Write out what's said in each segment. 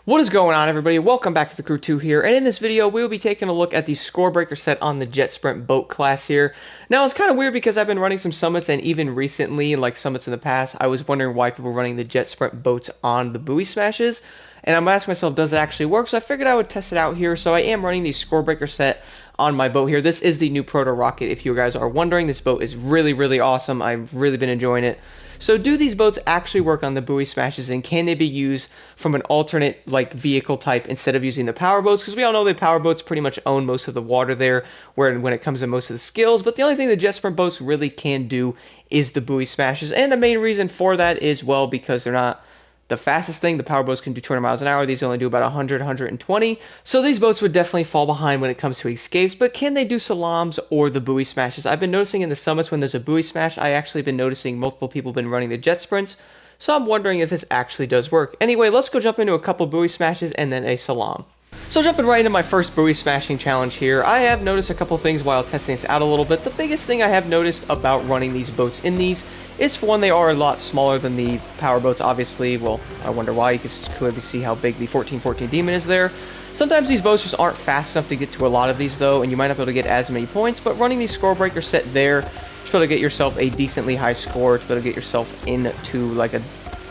What is going on, everybody? Welcome back to the Crew 2 here, and in this video we will be taking a look at the score breaker set on the Jet Sprint boat class here. Now it's kind of weird because I've been running some summits, and even recently, like summits in the past, I was wondering why people were running the Jet Sprint boats on the Buoy Smashes, and I'm asking myself, does it actually work? So I figured I would test it out here. So I am running the score breaker set on my boat here. This is the new Proto rocket, if you guys are wondering. This boat is really awesome. I've really been enjoying it. So do these boats actually work on the Buoy Smashes, and can they be used from an alternate like vehicle type instead of using the power boats? Because we all know the power boats pretty much own most of the water there when it comes to most of the skills, but the only thing the Jet Sprint boats really can do is the Buoy Smashes, and the main reason for that is, well, because they're not the fastest thing. The power boats can do 200 miles an hour. These only do about 100, 120. So these boats would definitely fall behind when it comes to escapes. But can they do salams or the Buoy Smashes? I've been noticing in the summits when there's a Buoy Smash, I actually been noticing multiple people been running the jet sprints. So I'm wondering if this actually does work. Anyway, let's go jump into a couple Buoy Smashes and then a salam. So jumping right into my first Buoy Smashing challenge here, I have noticed a couple things while testing this out a little bit. The biggest thing I have noticed about running these boats in these is, for one, they are a lot smaller than the power boats, obviously. Well, I wonder why. You can clearly see how big the 1414 Demon is there. Sometimes these boats just aren't fast enough to get to a lot of these, though, and you might not be able to get as many points, but running the score breaker set there, to be able to get yourself a decently high score, to be able to get yourself into, like, a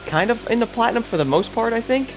kind of in the platinum for the most part, I think.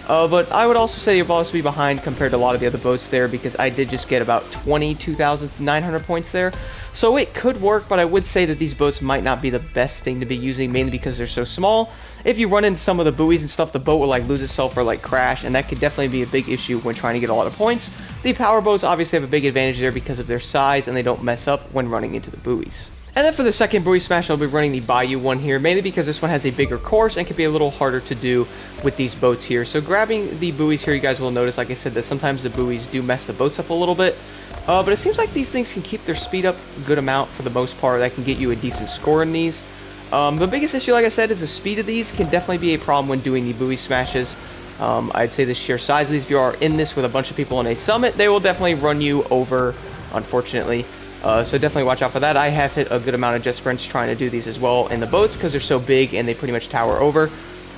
But I would also say you'll also be behind compared to a lot of the other boats there, because I did just get about 22,900 points there. So it could work, but I would say that these boats might not be the best thing to be using, mainly because they're so small. If you run into some of the buoys and stuff, the boat will like lose itself or like crash, and that could definitely be a big issue when trying to get a lot of points. The power boats obviously have a big advantage there because of their size, and they don't mess up when running into the buoys. And then for the second Buoy Smash, I'll be running the Bayou one here, mainly because this one has a bigger course and can be a little harder to do with these boats here. So grabbing the buoys here, you guys will notice, like I said, that sometimes the buoys do mess the boats up a little bit. But it seems like these things can keep their speed up a good amount for the most part. That can get you a decent score in these. The biggest issue, like I said, is the speed of these can definitely be a problem when doing the Buoy Smashes. I'd say the sheer size of these, if you are in this with a bunch of people in a summit, they will definitely run you over, unfortunately. So definitely watch out for that. I have hit a good amount of jet sprints trying to do these as well in the boats because they're so big and they pretty much tower over.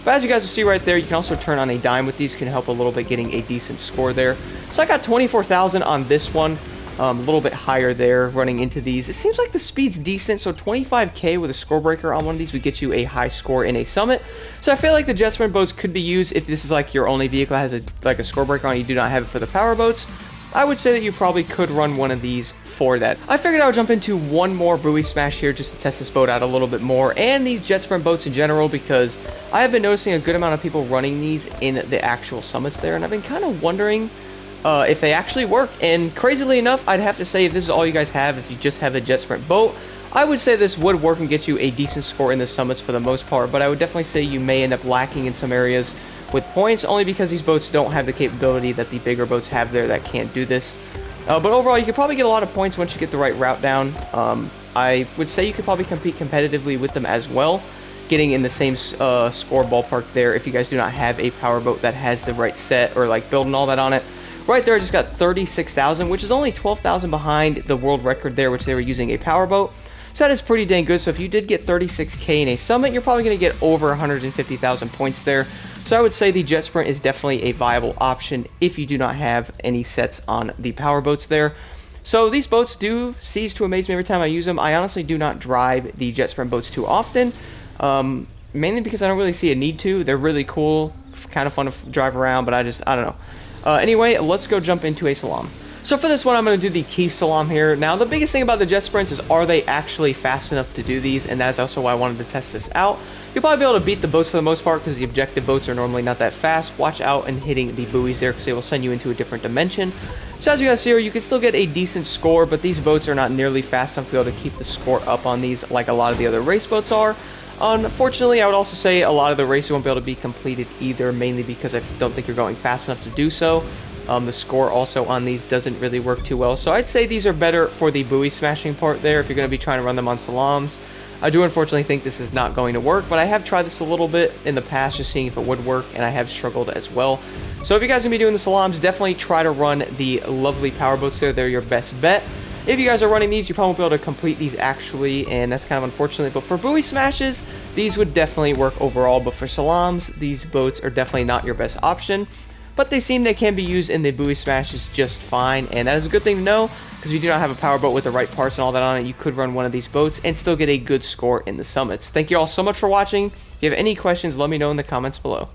But as you guys will see right there, you can also turn on a dime with these, can help a little bit getting a decent score there. So I got 24,000 on this one, a little bit higher there running into these. It seems like the speed's decent, so 25k with a score breaker on one of these would get you a high score in a summit. So I feel like the jet sprint boats could be used if this is like your only vehicle that has like a score breaker on it. You do not have it for the power boats. I would say that you probably could run one of these for that. I figured I would jump into one more Buoy Smash here just to test this boat out a little bit more, and these jet sprint boats in general, because I have been noticing a good amount of people running these in the actual summits there, and I've been kind of wondering if they actually work. And crazily enough, I'd have to say, if this is all you guys have, if you just have a jet sprint boat, I would say this would work and get you a decent score in the summits for the most part, but I would definitely say you may end up lacking in some areas with points, only because these boats don't have the capability that the bigger boats have there that can't do this. But overall, you could probably get a lot of points once you get the right route down. I would say you could probably compete competitively with them as well, getting in the same score ballpark there if you guys do not have a power boat that has the right set or like build and all that on it. Right there, I just got 36,000, which is only 12,000 behind the world record there, which they were using a power boat. So that is pretty dang good. So if you did get 36k in a summit, you're probably going to get over 150,000 points there. So I would say the jet sprint is definitely a viable option if you do not have any sets on the power boats there. So these boats do cease to amaze me every time I use them. I honestly do not drive the jet sprint boats too often, mainly because I don't really see a need to. They're really cool, kind of fun to drive around, but I don't know. Anyway, let's go jump into a salam. So for this one, I'm going to do the key salam here. Now, the biggest thing about the jet sprints is, are they actually fast enough to do these? And that's also why I wanted to test this out. You'll probably be able to beat the boats for the most part because the objective boats are normally not that fast. Watch out and hitting the buoys there because they will send you into a different dimension. So as you guys see here, you can still get a decent score, but these boats are not nearly fast enough to be able to keep the score up on these like a lot of the other race boats are. Unfortunately, I would also say a lot of the races won't be able to be completed either, mainly because I don't think you're going fast enough to do so. The score also on these doesn't really work too well. So I'd say these are better for the buoy smashing part there if you're going to be trying to run them on salams. I do unfortunately think this is not going to work, but I have tried this a little bit in the past just seeing if it would work, and I have struggled as well. So if you guys are going to be doing the salams, definitely try to run the lovely power boats there. They're your best bet. If you guys are running these, you probably won't be able to complete these actually, and that's kind of unfortunate. But for Buoy Smashes, these would definitely work overall. But for salams, these boats are definitely not your best option. but they seem they can be used in the Buoy Smashes just fine, and that is a good thing to know, because if you do not have a power boat with the right parts and all that on it, you could run one of these boats and still get a good score in the summits. Thank you all so much for watching. If you have any questions, let me know in the comments below.